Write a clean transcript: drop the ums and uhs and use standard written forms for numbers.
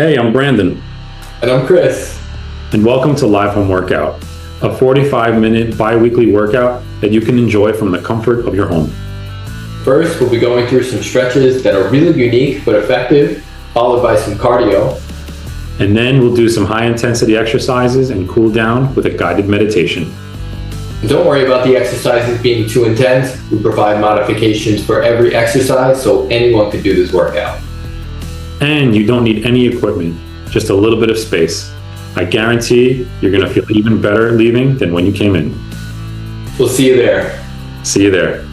Hey, I'm Brandon, And I'm Chris. and welcome to Live Home Workout, a 45-minute bi-weekly workout that you can enjoy from the comfort of your home. First, we'll be going through some stretches that are really unique but effective, followed by some cardio. And then we'll do some high-intensity exercises and cool down with a guided meditation. And don't worry about the exercises being too intense. We provide modifications for every exercise so anyone can do this workout. And you don't need any equipment, just a little bit of space. I guarantee you're going to feel even better leaving than when you came in. We'll see you there. See you there.